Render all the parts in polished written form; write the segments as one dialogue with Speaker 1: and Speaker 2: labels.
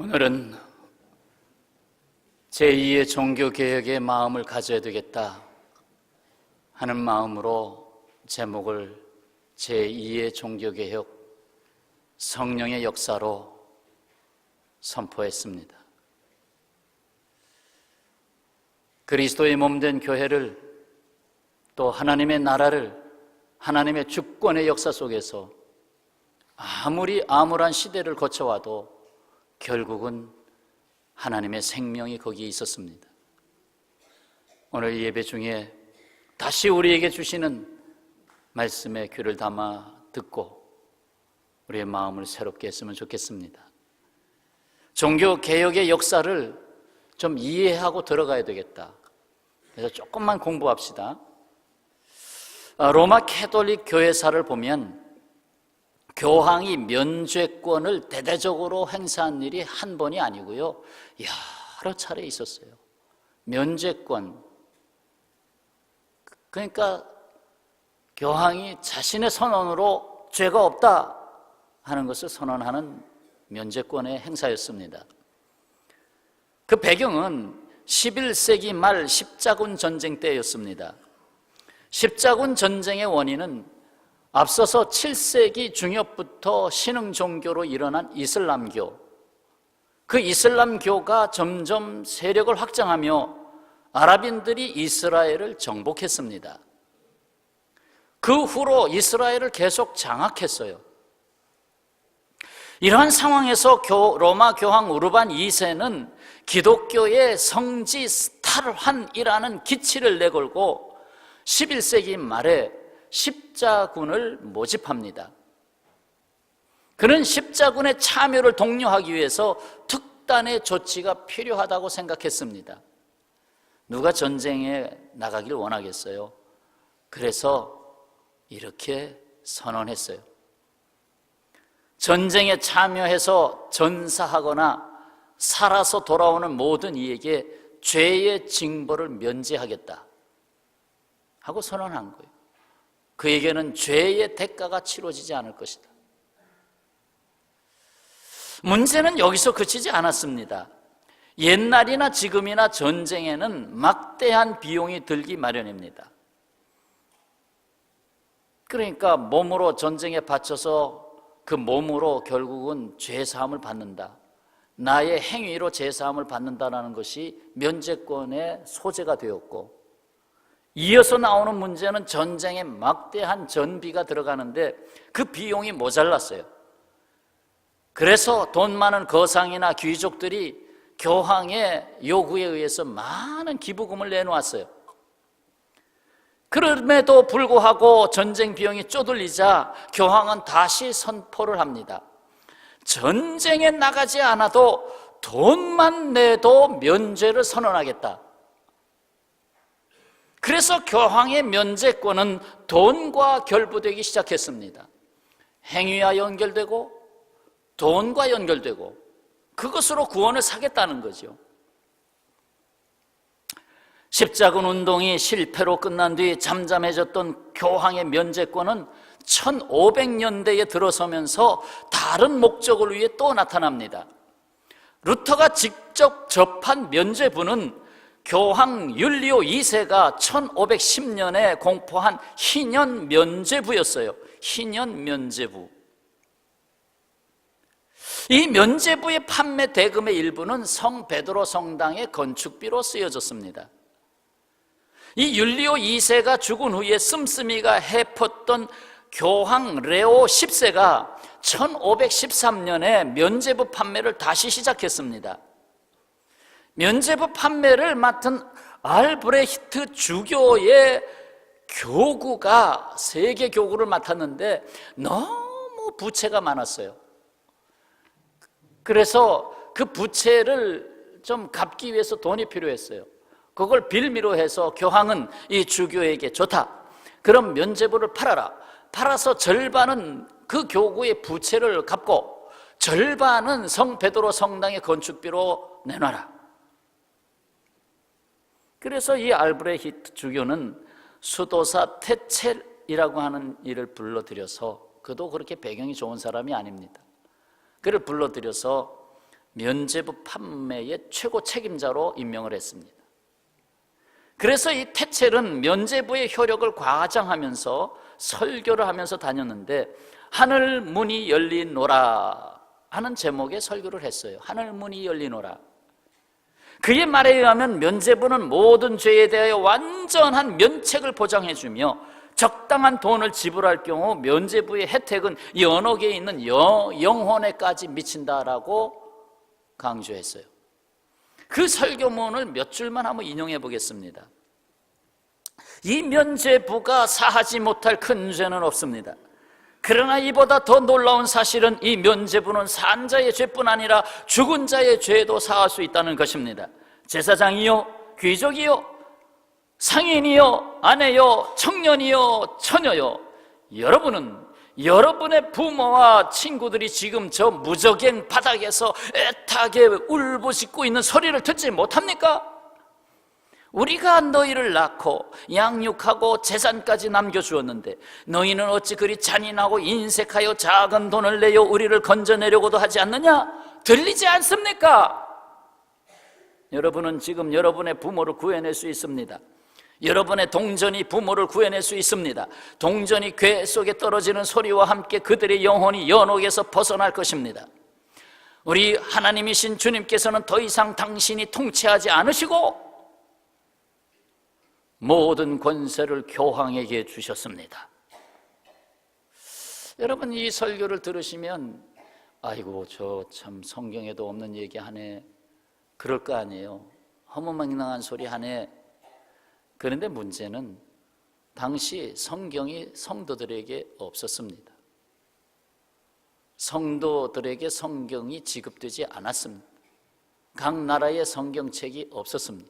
Speaker 1: 오늘은 제2의 종교개혁의 마음을 가져야 되겠다 하는 마음으로 제목을 제2의 종교개혁 성령의 역사로 선포했습니다. 그리스도의 몸된 교회를, 또 하나님의 나라를, 하나님의 주권의 역사 속에서 아무리 암울한 시대를 거쳐와도 결국은 하나님의 생명이 거기에 있었습니다. 오늘 예배 중에 다시 우리에게 주시는 말씀에 귀를 담아 듣고 우리의 마음을 새롭게 했으면 좋겠습니다. 종교개혁의 역사를 좀 이해하고 들어가야 되겠다. 그래서 조금만 공부합시다. 로마 캐톨릭 교회사를 보면 교황이 면죄권을 대대적으로 행사한 일이 한 번이 아니고요, 여러 차례 있었어요. 면죄권, 그러니까 교황이 자신의 선언으로 죄가 없다 하는 것을 선언하는 면죄권의 행사였습니다. 그 배경은 11세기 말 십자군 전쟁 때였습니다. 십자군 전쟁의 원인은 앞서서 7세기 중엽부터 신흥 종교로 일어난 이슬람교, 그 이슬람교가 점점 세력을 확장하며 아랍인들이 이스라엘을 정복했습니다. 그 후로 이스라엘을 계속 장악했어요. 이러한 상황에서 로마 교황 우르반 2세는 기독교의 성지 탈환이라는 기치를 내걸고 11세기 말에 십자군을 모집합니다. 그는 십자군의 참여를 독려하기 위해서 특단의 조치가 필요하다고 생각했습니다. 누가 전쟁에 나가길 원하겠어요? 그래서 이렇게 선언했어요. 전쟁에 참여해서 전사하거나 살아서 돌아오는 모든 이에게 죄의 징벌을 면제하겠다 하고 선언한 거예요. 그에게는 죄의 대가가 치러지지 않을 것이다. 문제는 여기서 그치지 않았습니다. 옛날이나 지금이나 전쟁에는 막대한 비용이 들기 마련입니다. 그러니까 몸으로 전쟁에 바쳐서 그 몸으로 결국은 죄사함을 받는다, 나의 행위로 죄사함을 받는다는 것이 면죄권의 소재가 되었고, 이어서 나오는 문제는 전쟁에 막대한 전비가 들어가는데 그 비용이 모자랐어요. 그래서 돈 많은 거상이나 귀족들이 교황의 요구에 의해서 많은 기부금을 내놓았어요. 그럼에도 불구하고 전쟁 비용이 쪼들리자 교황은 다시 선포를 합니다. 전쟁에 나가지 않아도 돈만 내도 면죄를 선언하겠다. 그래서 교황의 면죄권은 돈과 결부되기 시작했습니다. 행위와 연결되고 돈과 연결되고 그것으로 구원을 사겠다는 거죠. 십자군 운동이 실패로 끝난 뒤 잠잠해졌던 교황의 면죄권은 1500년대에 들어서면서 다른 목적을 위해 또 나타납니다. 루터가 직접 접한 면죄부는 교황 율리오 2세가 1510년에 공포한 희년 면죄부였어요. 희년 면죄부. 이 면죄부의 판매 대금의 일부는 성 베드로 성당의 건축비로 쓰여졌습니다. 이 율리오 2세가 죽은 후에 씀씀이가 해텄던 교황 레오 10세가 1513년에 면죄부 판매를 다시 시작했습니다. 면죄부 판매를 맡은 알브레히트 주교의 교구가 세계 교구를 맡았는데 너무 부채가 많았어요. 그래서 그 부채를 좀 갚기 위해서 돈이 필요했어요. 그걸 빌미로 해서 교황은 이 주교에게 좋다, 그럼 면죄부를 팔아라. 팔아서 절반은 그 교구의 부채를 갚고 절반은 성 베드로 성당의 건축비로 내놔라. 그래서 이 알브레히트 주교는 수도사 테첼이라고 하는 이를 불러들여서, 그도 그렇게 배경이 좋은 사람이 아닙니다. 그를 불러들여서 면죄부 판매의 최고 책임자로 임명을 했습니다. 그래서 이 태첼은 면죄부의 효력을 과장하면서 설교를 하면서 다녔는데 하늘 문이 열리노라 하는 제목의 설교를 했어요. 하늘 문이 열리노라. 그의 말에 의하면 면죄부는 모든 죄에 대하여 완전한 면책을 보장해주며 적당한 돈을 지불할 경우 면죄부의 혜택은 연옥에 있는 영혼에까지 미친다라고 강조했어요. 그 설교문을 몇 줄만 한번 인용해 보겠습니다. 이 면죄부가 사하지 못할 큰 죄는 없습니다. 그러나 이보다 더 놀라운 사실은 이 면죄부는 산 자의 죄뿐 아니라 죽은 자의 죄도 사할 수 있다는 것입니다. 제사장이요, 귀족이요, 상인이요, 아내요, 청년이요, 처녀요, 여러분은 여러분의 부모와 친구들이 지금 저 무적행 바닥에서 애타게 울부짖고 있는 소리를 듣지 못합니까? 우리가 너희를 낳고 양육하고 재산까지 남겨주었는데 너희는 어찌 그리 잔인하고 인색하여 작은 돈을 내어 우리를 건져내려고도 하지 않느냐? 들리지 않습니까? 여러분은 지금 여러분의 부모를 구해낼 수 있습니다. 여러분의 동전이 부모를 구해낼 수 있습니다. 동전이 궤 속에 떨어지는 소리와 함께 그들의 영혼이 연옥에서 벗어날 것입니다. 우리 하나님이신 주님께서는 더 이상 당신이 통치하지 않으시고 모든 권세를 교황에게 주셨습니다. 여러분, 이 설교를 들으시면 아이고 저 참 성경에도 없는 얘기 하네, 그럴 거 아니에요. 허무맹랑한 소리 하네. 그런데 문제는 당시 성경이 성도들에게 없었습니다. 성도들에게 성경이 지급되지 않았습니다. 각 나라의 성경책이 없었습니다.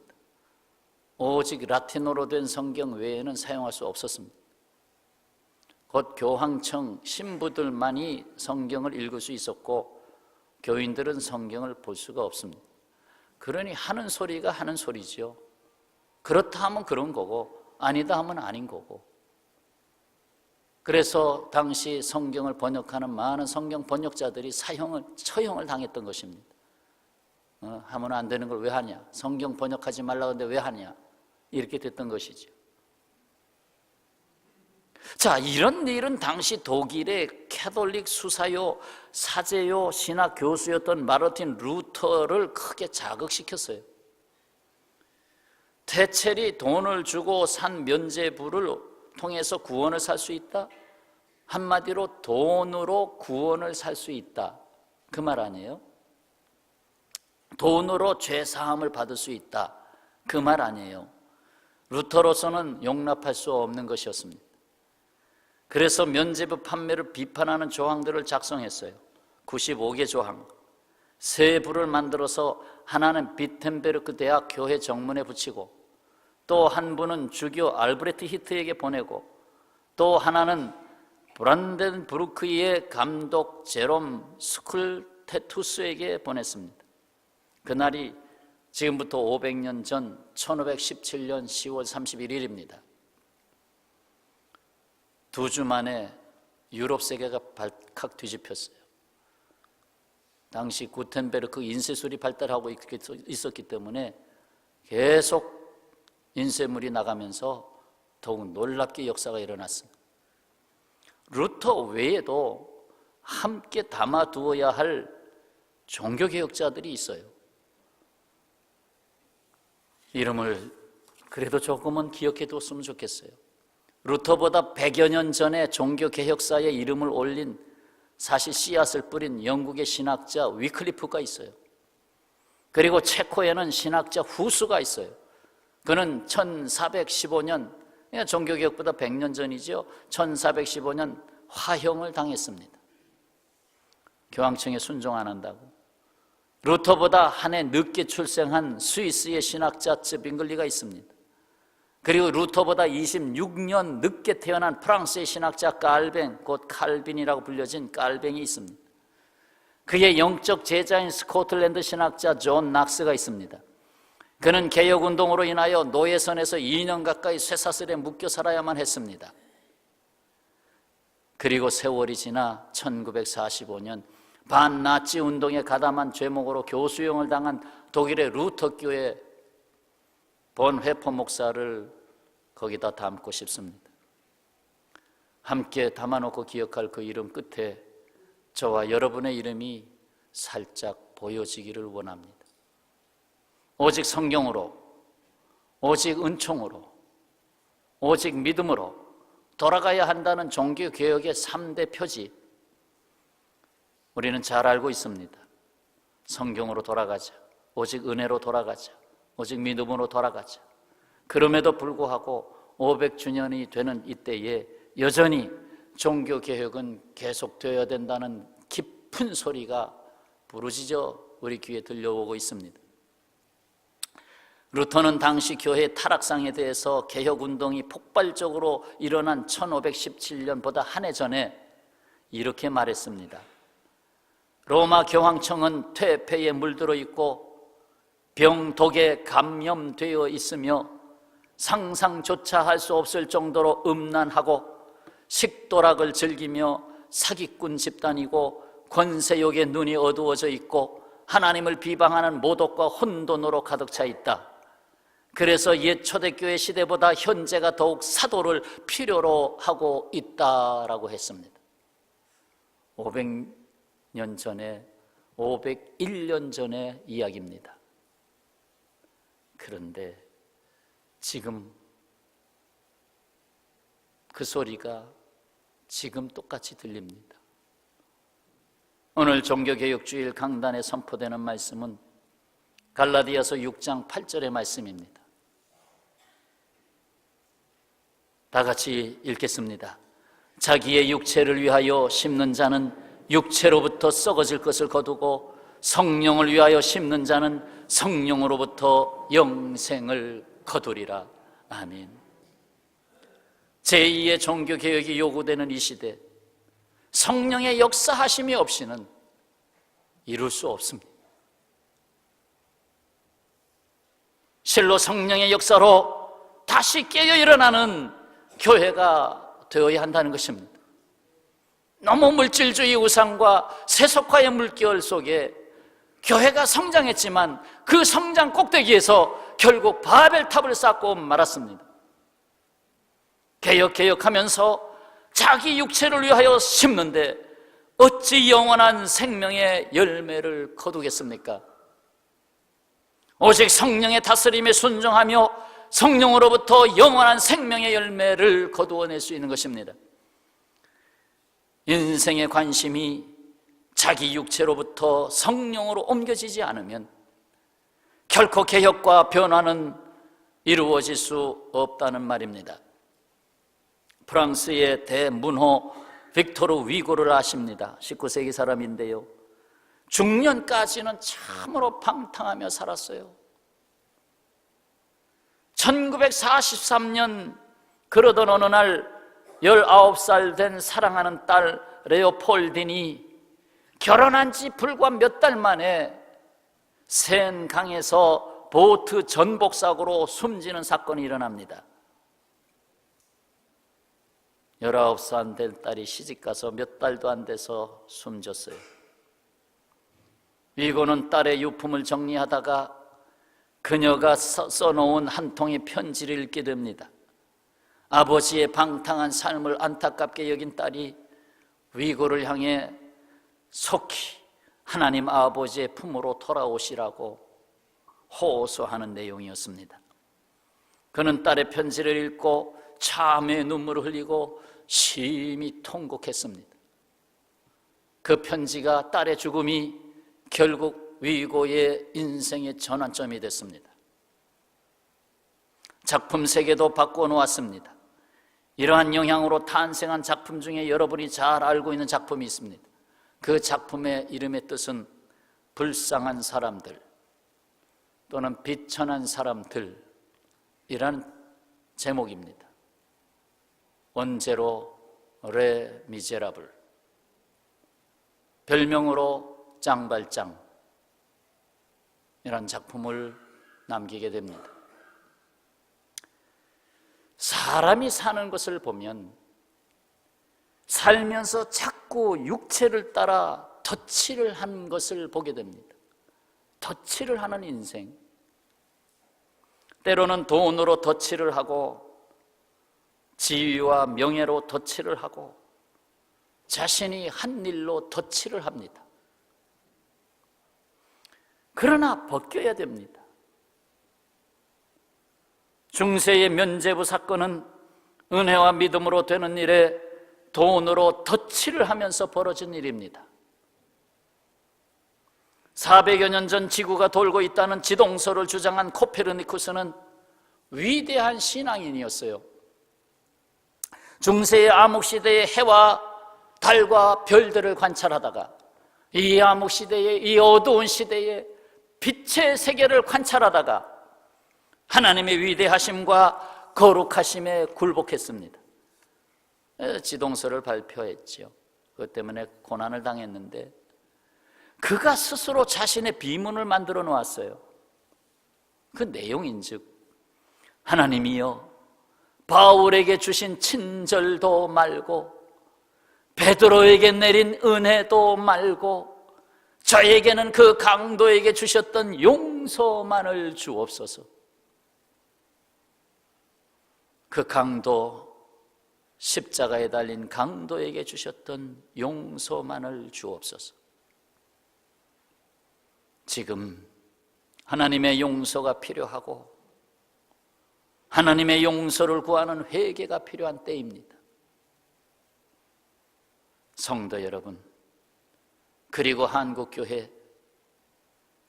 Speaker 1: 오직 라틴어로 된 성경 외에는 사용할 수 없었습니다. 곧 교황청 신부들만이 성경을 읽을 수 있었고 교인들은 성경을 볼 수가 없습니다. 그러니 하는 소리가 하는 소리죠. 그렇다 하면 그런 거고 아니다 하면 아닌 거고. 그래서 당시 성경을 번역하는 많은 성경 번역자들이 처형을 당했던 것입니다. 하면 안 되는 걸 왜 하냐, 성경 번역하지 말라고 하는데 왜 하냐, 이렇게 됐던 것이죠. 자, 이런 일은 당시 독일의 캐톨릭 수사요, 사제요, 신학 교수였던 마르틴 루터를 크게 자극시켰어요. 태첼이 돈을 주고 산 면죄부를 통해서 구원을 살 수 있다? 한마디로 돈으로 구원을 살 수 있다, 그 말 아니에요? 돈으로 죄사함을 받을 수 있다, 그 말 아니에요? 루터로서는 용납할 수 없는 것이었습니다. 그래서 면죄부 판매를 비판하는 조항들을 작성했어요. 95개 조항. 세 부를 만들어서 하나는 비텐베르크 대학 교회 정문에 붙이고, 또 한 부는 주교 알브레트 히트에게 보내고, 또 하나는 브란덴부르크의 감독 제롬 스쿨테투스에게 보냈습니다. 그날이 지금부터 500년 전 1517년 10월 31일입니다. 2주 만에 유럽 세계가 발칵 뒤집혔어요. 당시 구텐베르크 인쇄술이 발달하고 있었기 때문에 계속 인쇄물이 나가면서 더욱 놀랍게 역사가 일어났습니다. 루터 외에도 함께 담아두어야 할 종교개혁자들이 있어요. 이름을 그래도 조금은 기억해 뒀으면 좋겠어요. 루터보다 100여 년 전에 종교개혁사의 이름을 올린, 사실 씨앗을 뿌린 영국의 신학자 위클리프가 있어요. 그리고 체코에는 신학자 후스가 있어요. 그는 1415년, 종교개혁보다 100년 전이죠. 1415년 화형을 당했습니다. 교황청에 순종 안 한다고. 루터보다 한 해 늦게 출생한 스위스의 신학자 츠빙글리가 있습니다. 그리고 루터보다 26년 늦게 태어난 프랑스의 신학자 깔뱅, 곧 칼빈이라고 불려진 깔뱅이 있습니다. 그의 영적 제자인 스코틀랜드 신학자 존 낙스가 있습니다. 그는 개혁운동으로 인하여 노예선에서 2년 가까이 쇠사슬에 묶여 살아야만 했습니다. 그리고 세월이 지나 1945년 반나치 운동에 가담한 죄목으로 교수형을 당한 독일의 루터 교회 본회포 목사를 거기다 담고 싶습니다. 함께 담아놓고 기억할 그 이름 끝에 저와 여러분의 이름이 살짝 보여지기를 원합니다. 오직 성경으로, 오직 은총으로, 오직 믿음으로 돌아가야 한다는 종교개혁의 3대 표지, 우리는 잘 알고 있습니다. 성경으로 돌아가자, 오직 은혜로 돌아가자, 오직 믿음으로 돌아가자. 그럼에도 불구하고 500주년이 되는 이때에 여전히 종교개혁은 계속되어야 된다는 깊은 소리가 부르짖어 우리 귀에 들려오고 있습니다. 루터는 당시 교회의 타락상에 대해서 개혁운동이 폭발적으로 일어난 1517년보다 한 해 전에 이렇게 말했습니다. 로마 교황청은 퇴폐에 물들어 있고 병독에 감염되어 있으며 상상조차 할 수 없을 정도로 음란하고 식도락을 즐기며 사기꾼 집단이고 권세욕의 눈이 어두워져 있고 하나님을 비방하는 모독과 혼돈으로 가득 차 있다. 그래서 옛 초대교회 시대보다 현재가 더욱 사도를 필요로 하고 있다라고 했습니다. 500년 전에, 501년 전의 이야기입니다. 그런데 지금 그 소리가 지금 똑같이 들립니다. 오늘 종교개혁주일 강단에 선포되는 말씀은 갈라디아서 6장 8절의 말씀입니다. 다 같이 읽겠습니다. 자기의 육체를 위하여 심는 자는 육체로부터 썩어질 것을 거두고 성령을 위하여 심는 자는 성령으로부터 영생을 거두리라. 아멘. 제2의 종교개혁이 요구되는 이 시대, 성령의 역사하심이 없이는 이룰 수 없습니다. 실로 성령의 역사로 다시 깨어 일어나는 교회가 되어야 한다는 것입니다. 너무 물질주의 우상과 세속화의 물결 속에 교회가 성장했지만 그 성장 꼭대기에서 결국 바벨탑을 쌓고 말았습니다. 개혁하면서 자기 육체를 위하여 심는데 어찌 영원한 생명의 열매를 거두겠습니까? 오직 성령의 다스림에 순종하며 성령으로부터 영원한 생명의 열매를 거두어낼 수 있는 것입니다. 인생의 관심이 자기 육체로부터 성령으로 옮겨지지 않으면 결코 개혁과 변화는 이루어질 수 없다는 말입니다. 프랑스의 대문호 빅토르 위고를 아십니다. 19세기 사람인데요, 중년까지는 참으로 방탕하며 살았어요. 1943년 그러던 어느 날 19살 된 사랑하는 딸 레오폴딘이 결혼한 지 불과 몇 달 만에 센강에서 보트 전복 사고로 숨지는 사건이 일어납니다. 19살 된 딸이 시집가서 몇 달도 안 돼서 숨졌어요. 위고는 딸의 유품을 정리하다가 그녀가 써놓은 한 통의 편지를 읽게 됩니다. 아버지의 방탕한 삶을 안타깝게 여긴 딸이 위고를 향해 속히 하나님 아버지의 품으로 돌아오시라고 호소하는 내용이었습니다. 그는 딸의 편지를 읽고 참회의 눈물을 흘리고 심히 통곡했습니다. 그 편지가, 딸의 죽음이 결국 위고의 인생의 전환점이 됐습니다. 작품 세계도 바꿔놓았습니다. 이러한 영향으로 탄생한 작품 중에 여러분이 잘 알고 있는 작품이 있습니다. 그 작품의 이름의 뜻은 불쌍한 사람들 또는 비천한 사람들이라는 제목입니다. 원제로 레 미제라블, 별명으로 짱발짱 이런 작품을 남기게 됩니다. 사람이 사는 것을 보면 살면서 자꾸 육체를 따라 덧칠을 한 것을 보게 됩니다. 덧칠을 하는 인생. 때로는 돈으로 덧칠을 하고 지위와 명예로 덧칠을 하고 자신이 한 일로 덧칠을 합니다. 그러나 벗겨야 됩니다. 중세의 면죄부 사건은 은혜와 믿음으로 되는 일에 돈으로 덧칠을 하면서 벌어진 일입니다. 400여 년 전 지구가 돌고 있다는 지동설을 주장한 코페르니쿠스는 위대한 신앙인이었어요. 중세의 암흑시대의 해와 달과 별들을 관찰하다가 이 암흑시대의 이 어두운 시대의 빛의 세계를 관찰하다가 하나님의 위대하심과 거룩하심에 굴복했습니다. 지동설을 발표했죠. 그것 때문에 고난을 당했는데 그가 스스로 자신의 비문을 만들어 놓았어요. 그 내용인즉 하나님이여 바울에게 주신 친절도 말고 베드로에게 내린 은혜도 말고 저에게는 그 강도에게 주셨던 용서만을 주옵소서. 그 강도, 십자가에 달린 강도에게 주셨던 용서만을 주옵소서. 지금 하나님의 용서가 필요하고 하나님의 용서를 구하는 회개가 필요한 때입니다. 성도 여러분, 그리고 한국교회,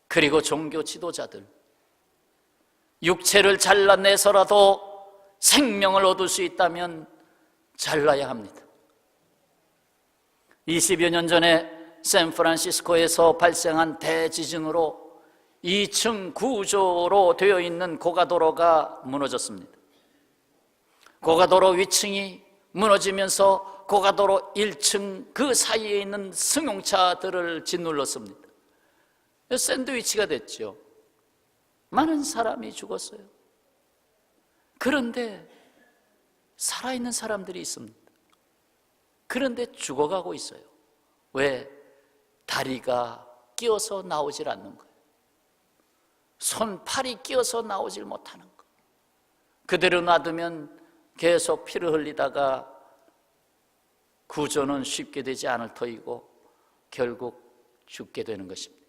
Speaker 1: 그리고 종교 지도자들, 육체를 잘라내서라도 생명을 얻을 수 있다면 잘라야 합니다. 20여 년 전에 샌프란시스코에서 발생한 대지진으로 2층 구조로 되어 있는 고가도로가 무너졌습니다. 고가도로 위층이 무너지면서 고가도로 1층 그 사이에 있는 승용차들을 짓눌렀습니다. 샌드위치가 됐죠. 많은 사람이 죽었어요. 그런데 살아있는 사람들이 있습니다. 그런데 죽어가고 있어요. 왜? 다리가 끼어서 나오질 않는 거예요. 손팔이 끼어서 나오질 못하는 거예요. 그대로 놔두면 계속 피를 흘리다가 구조는 쉽게 되지 않을 터이고 결국 죽게 되는 것입니다.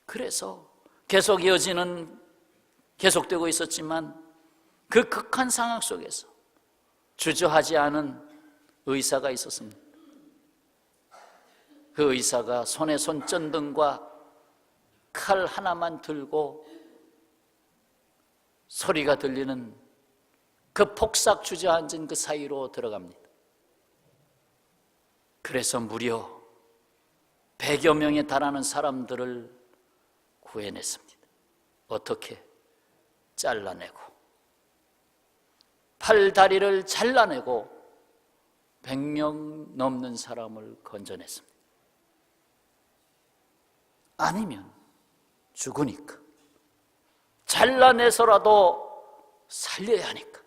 Speaker 1: 그래서 계속 이어지는 계속되고 있었지만 그 극한 상황 속에서 주저하지 않은 의사가 있었습니다. 그 의사가 손에 손전등과 칼 하나만 들고 소리가 들리는 그 폭삭 주저앉은 그 사이로 들어갑니다. 그래서 무려 100여 명에 달하는 사람들을 구해냈습니다. 어떻게? 잘라내고 팔 다리를 잘라내고 100명 넘는 사람을 건져냈습니다. 아니면 죽으니까 잘라내서라도 살려야 하니까.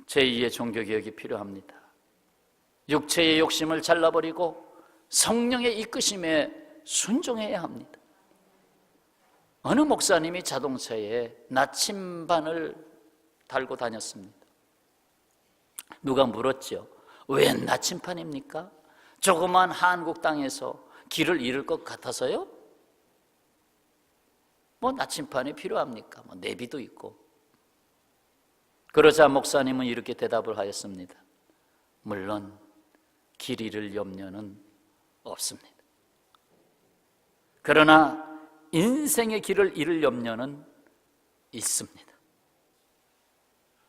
Speaker 1: 제2의 종교개혁이 필요합니다. 육체의 욕심을 잘라버리고 성령의 이끄심에 순종해야 합니다. 어느 목사님이 자동차에 나침반을 달고 다녔습니다. 누가 물었죠. 왜 나침반입니까? 조그만 한국 땅에서 길을 잃을 것 같아서요? 뭐 나침반이 필요합니까? 뭐 내비도 있고. 그러자 목사님은 이렇게 대답을 하였습니다. 물론 길 잃을 염려는 없습니다. 그러나 인생의 길을 잃을 염려는 있습니다.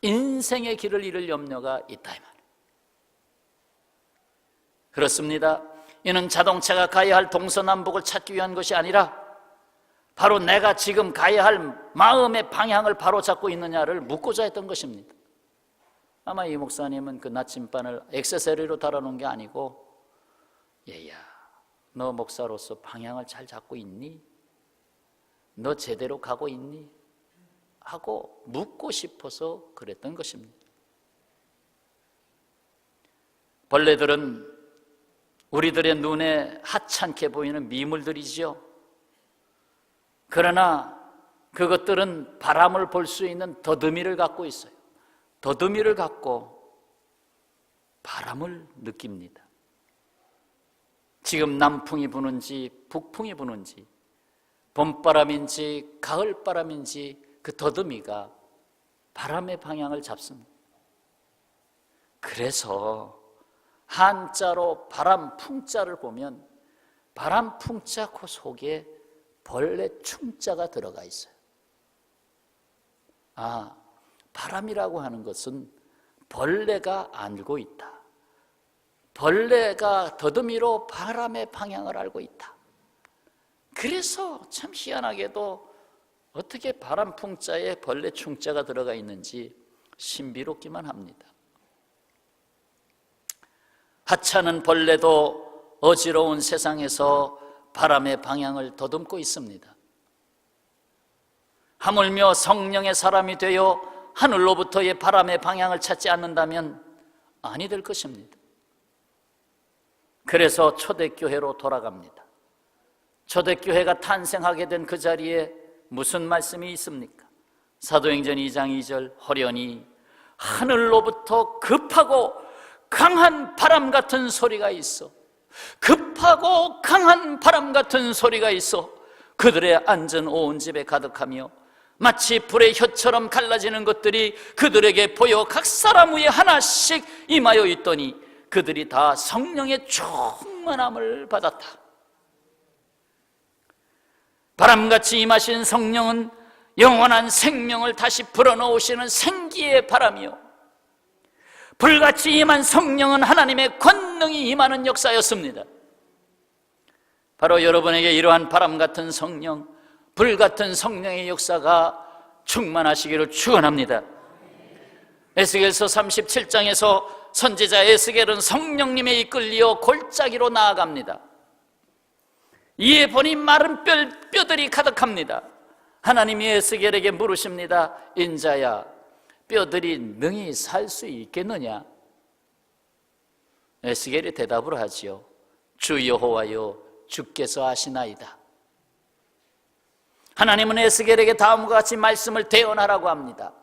Speaker 1: 인생의 길을 잃을 염려가 있다 이 말이에요. 그렇습니다. 이는 자동차가 가야 할 동서남북을 찾기 위한 것이 아니라 바로 내가 지금 가야 할 마음의 방향을 바로잡고 있느냐를 묻고자 했던 것입니다. 아마 이 목사님은 그 나침반을 액세서리로 달아놓은 게 아니고, 얘야, 너 목사로서 방향을 잘 잡고 있니? 너 제대로 가고 있니? 하고 묻고 싶어서 그랬던 것입니다. 벌레들은 우리들의 눈에 하찮게 보이는 미물들이지요. 그러나 그것들은 바람을 볼 수 있는 더듬이를 갖고 있어요. 더듬이를 갖고 바람을 느낍니다. 지금 남풍이 부는지 북풍이 부는지 봄바람인지 가을바람인지 그 더듬이가 바람의 방향을 잡습니다. 그래서 한자로 바람 풍자를 보면 바람 풍자 그 속에 벌레 충자가 들어가 있어요. 아, 바람이라고 하는 것은 벌레가 알고 있다. 벌레가 더듬이로 바람의 방향을 알고 있다. 그래서 참 희한하게도 어떻게 바람 풍자에 벌레 충자가 들어가 있는지 신비롭기만 합니다. 하찮은 벌레도 어지러운 세상에서 바람의 방향을 더듬고 있습니다. 하물며 성령의 사람이 되어 하늘로부터의 바람의 방향을 찾지 않는다면 아니 될 것입니다. 그래서 초대교회로 돌아갑니다. 초대교회가 탄생하게 된 그 자리에 무슨 말씀이 있습니까? 사도행전 2장 2절 호련히 하늘로부터 급하고 강한 바람 같은 소리가 있어. 급하고 강한 바람 같은 소리가 있어 그들의 앉은 온 집에 가득하며 마치 불의 혀처럼 갈라지는 것들이 그들에게 보여 각 사람 위에 하나씩 임하여 있더니 그들이 다 성령의 충만함을 받았다. 바람같이 임하신 성령은 영원한 생명을 다시 불어넣으시는 생기의 바람이요, 불같이 임한 성령은 하나님의 권능이 임하는 역사였습니다. 바로 여러분에게 이러한 바람같은 성령, 불같은 성령의 역사가 충만하시기를 축원합니다. 에스겔서 37장에서 선지자 에스겔은 성령님에 이끌려 골짜기로 나아갑니다. 이에 보니 마른 뼈들이 가득합니다. 하나님이 에스겔에게 물으십니다. 인자야, 뼈들이 능히 살 수 있겠느냐? 에스겔이 대답을 하지요. 주 여호와여, 주께서 아시나이다. 하나님은 에스겔에게 다음과 같이 말씀을 대언하라고 합니다.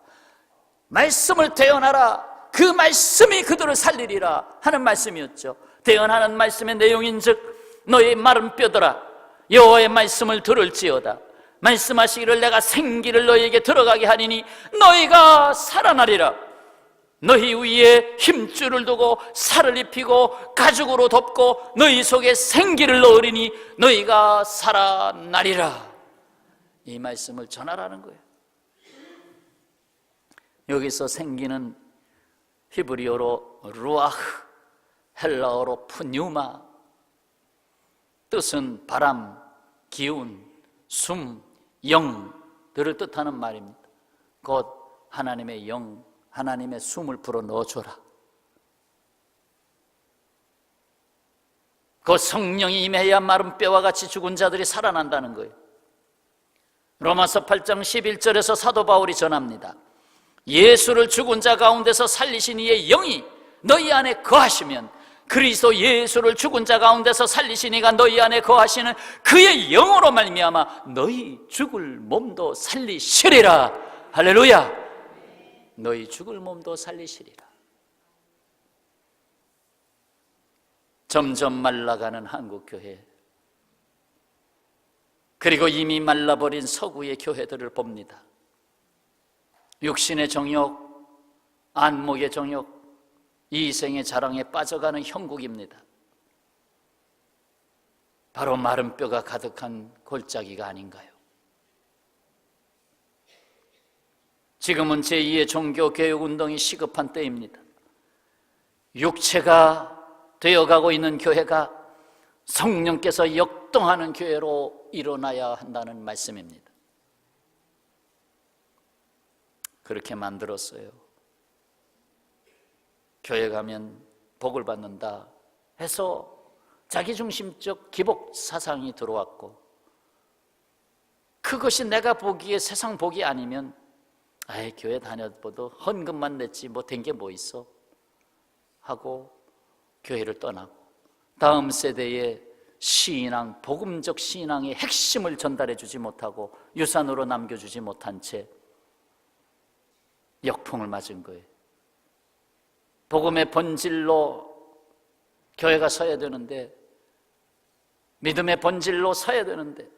Speaker 1: 말씀을 대언하라. 그 말씀이 그들을 살리리라 하는 말씀이었죠. 대언하는 말씀의 내용인즉 너희 마른 뼈들아, 여호와의 말씀을 들을지어다. 말씀하시기를 내가 생기를 너희에게 들어가게 하리니 너희가 살아나리라. 너희 위에 힘줄을 두고 살을 입히고 가죽으로 덮고 너희 속에 생기를 넣으리니 너희가 살아나리라. 이 말씀을 전하라는 거예요. 여기서 생기는 히브리어로 루아흐, 헬라어로 푸뉴마, 뜻은 바람, 기운, 숨, 영들을 뜻하는 말입니다. 곧 하나님의 영, 하나님의 숨을 불어 넣어줘라. 그 성령이 임해야 마른 뼈와 같이 죽은 자들이 살아난다는 거예요. 로마서 8장 11절에서 사도 바울이 전합니다. 예수를 죽은 자 가운데서 살리신 이의 영이 너희 안에 거하시면 그리스도 예수를 죽은 자 가운데서 살리신 이가 너희 안에 거하시는 그의 영으로 말미암아 너희 죽을 몸도 살리시리라. 할렐루야. 너희 죽을 몸도 살리시리라. 점점 말라가는 한국교회, 그리고 이미 말라버린 서구의 교회들을 봅니다. 육신의 정욕, 안목의 정욕, 이생의 자랑에 빠져가는 형국입니다. 바로 마른 뼈가 가득한 골짜기가 아닌가요? 지금은 제2의 종교개혁운동이 시급한 때입니다. 육체가 되어가고 있는 교회가 성령께서 역동하는 교회로 일어나야 한다는 말씀입니다. 그렇게 만들었어요. 교회 가면 복을 받는다 해서 자기중심적 기복 사상이 들어왔고, 그것이 내가 보기에 세상 복이 아니면 아이, 교회 다녀봐도 헌금만 냈지 뭐 된 게 뭐 있어 하고 교회를 떠나고, 다음 세대에 신앙, 복음적 신앙의 핵심을 전달해 주지 못하고 유산으로 남겨주지 못한 채 역풍을 맞은 거예요. 복음의 본질로 교회가 서야 되는데, 믿음의 본질로 서야 되는데,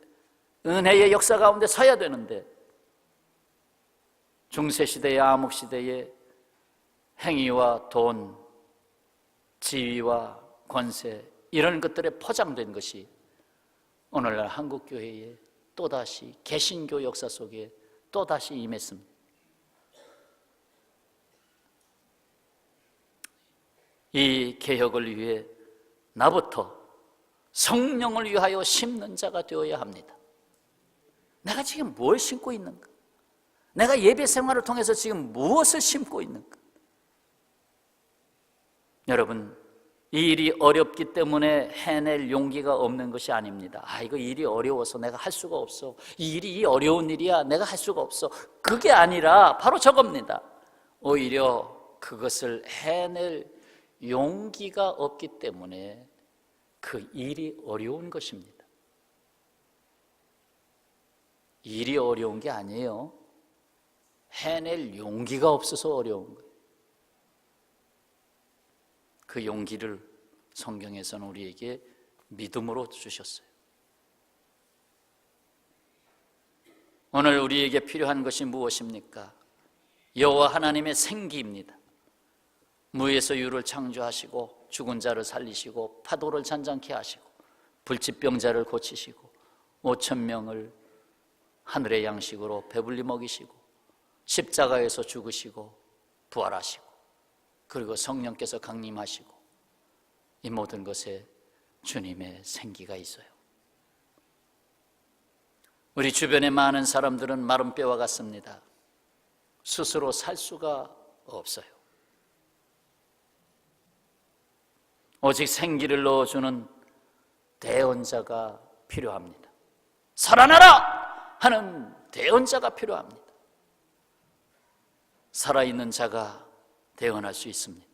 Speaker 1: 은혜의 역사 가운데 서야 되는데, 중세시대의 암흑시대에 행위와 돈, 지위와 권세, 이런 것들에 포장된 것이 오늘날 한국교회에 또다시 개신교 역사 속에 또다시 임했습니다. 이 개혁을 위해 나부터 성령을 위하여 심는 자가 되어야 합니다. 내가 지금 뭘 심고 있는가? 내가 예배 생활을 통해서 지금 무엇을 심고 있는가? 여러분, 이 일이 어렵기 때문에 해낼 용기가 없는 것이 아닙니다. 이거 일이 어려워서 내가 할 수가 없어. 이 일이 어려운 일이야, 내가 할 수가 없어. 그게 아니라 바로 저겁니다. 오히려 그것을 해낼 용기가 없기 때문에 그 일이 어려운 것입니다. 일이 어려운 게 아니에요. 해낼 용기가 없어서 어려운 거예요. 그 용기를 성경에서는 우리에게 믿음으로 주셨어요. 오늘 우리에게 필요한 것이 무엇입니까? 여호와 하나님의 생기입니다. 무에서 유를 창조하시고 죽은 자를 살리시고 파도를 잔잔케 하시고 불치병자를 고치시고 5,000명을 하늘의 양식으로 배불리 먹이시고 십자가에서 죽으시고 부활하시고 그리고 성령께서 강림하시고, 이 모든 것에 주님의 생기가 있어요. 우리 주변의 많은 사람들은 마른 뼈와 같습니다. 스스로 살 수가 없어요. 오직 생기를 넣어주는 대언자가 필요합니다. 살아나라! 하는 대언자가 필요합니다. 살아있는 자가 대언할 수 있습니다.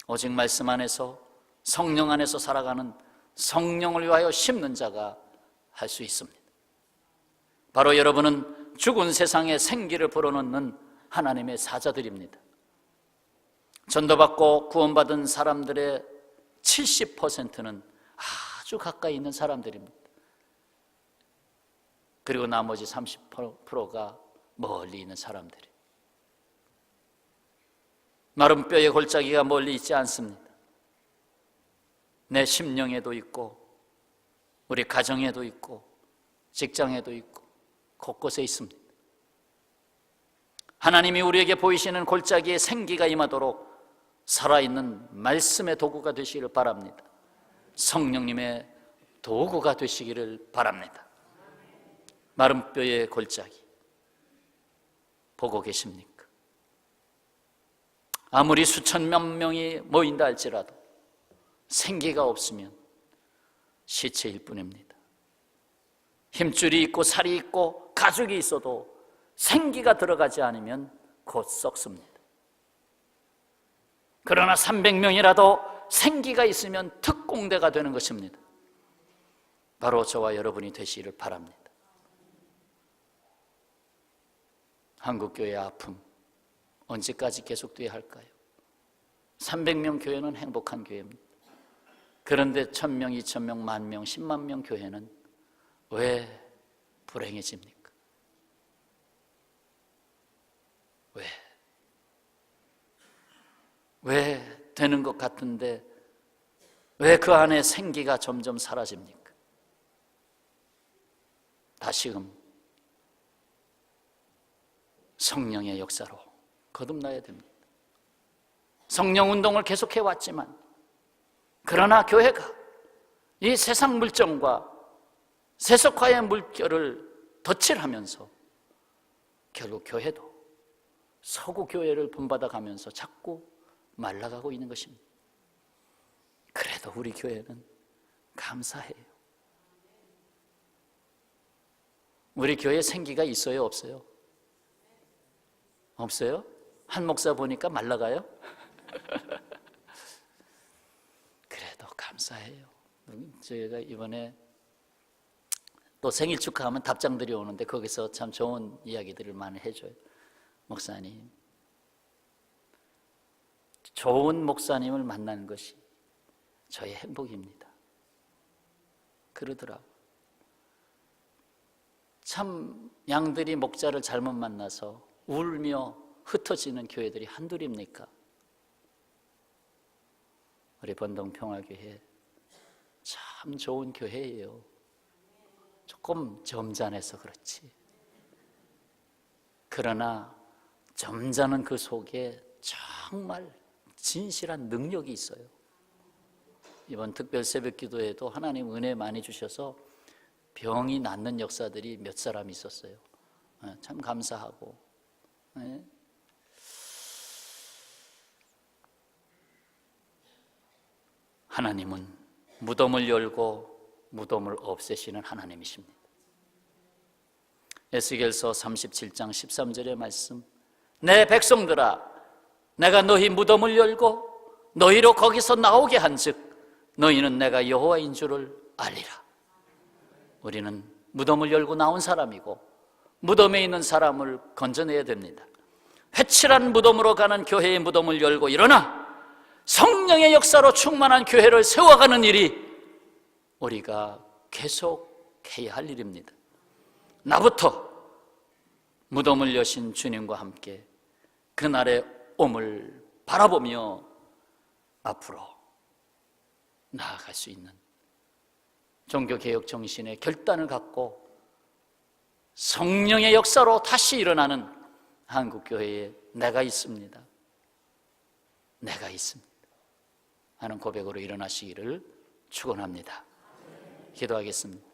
Speaker 1: 오직 말씀 안에서, 성령 안에서 살아가는, 성령을 위하여 심는 자가 할 수 있습니다. 바로 여러분은 죽은 세상에 생기를 불어넣는 하나님의 사자들입니다. 전도받고 구원받은 사람들의 70%는 아주 가까이 있는 사람들입니다. 그리고 나머지 30%가 멀리 있는 사람들이에요. 마른 뼈의 골짜기가 멀리 있지 않습니다. 내 심령에도 있고 우리 가정에도 있고 직장에도 있고 곳곳에 있습니다. 하나님이 우리에게 보이시는 골짜기에 생기가 임하도록 살아있는 말씀의 도구가 되시기를 바랍니다. 성령님의 도구가 되시기를 바랍니다. 마른 뼈의 골짜기 보고 계십니까? 아무리 수천만 명이 모인다 할지라도 생기가 없으면 시체일 뿐입니다. 힘줄이 있고 살이 있고 가죽이 있어도 생기가 들어가지 않으면 곧 썩습니다. 그러나 300명이라도 생기가 있으면 특공대가 되는 것입니다. 바로 저와 여러분이 되시기를 바랍니다. 한국교회의 아픔 언제까지 계속돼야 할까요? 300명 교회는 행복한 교회입니다. 그런데 1,000명, 2,000명, 10,000명, 10만 명 교회는 왜 불행해집니까? 왜 되는 것 같은데 왜 그 안에 생기가 점점 사라집니까? 다시금 성령의 역사로 거듭나야 됩니다. 성령 운동을 계속해 왔지만, 그러나 교회가 이 세상 물정과 세속화의 물결을 덧칠하면서 결국 교회도 서구 교회를 본받아 가면서 자꾸 말라가고 있는 것입니다. 그래도 우리 교회는 감사해요. 우리 교회 생기가 있어요, 없어요? 없어요? 한 목사 보니까 말라가요? 그래도 감사해요. 저희가 이번에 또 생일 축하하면 답장들이 오는데 거기서 참 좋은 이야기들을 많이 해줘요. 목사님, 좋은 목사님을 만나는 것이 저의 행복입니다. 그러더라고. 참 양들이 목자를 잘못 만나서 울며 흩어지는 교회들이 한둘입니까? 우리 번동평화교회 참 좋은 교회예요. 조금 점잖아서 그렇지. 그러나 점잖은 그 속에 정말 진실한 능력이 있어요. 이번 특별 새벽 기도에도 하나님 은혜 많이 주셔서 병이 낫는 역사들이 몇 사람 있었어요. 참 감사하고. 하나님은 무덤을 열고 무덤을 없애시는 하나님이십니다. 에스겔서 37장 13절의 말씀, 내 백성들아, 내가 너희 무덤을 열고 너희로 거기서 나오게 한즉 너희는 내가 여호와인 줄을 알리라. 우리는 무덤을 열고 나온 사람이고 무덤에 있는 사람을 건져내야 됩니다. 회칠한 무덤으로 가는 교회의 무덤을 열고 일어나 성령의 역사로 충만한 교회를 세워가는 일이 우리가 계속해야 할 일입니다. 나부터 무덤을 여신 주님과 함께 그날의 옴을 바라보며 앞으로 나아갈 수 있는 종교개혁 정신의 결단을 갖고 성령의 역사로 다시 일어나는 한국교회에 내가 있습니다. 내가 있습니다 하는 고백으로 일어나시기를 축원합니다. 기도하겠습니다.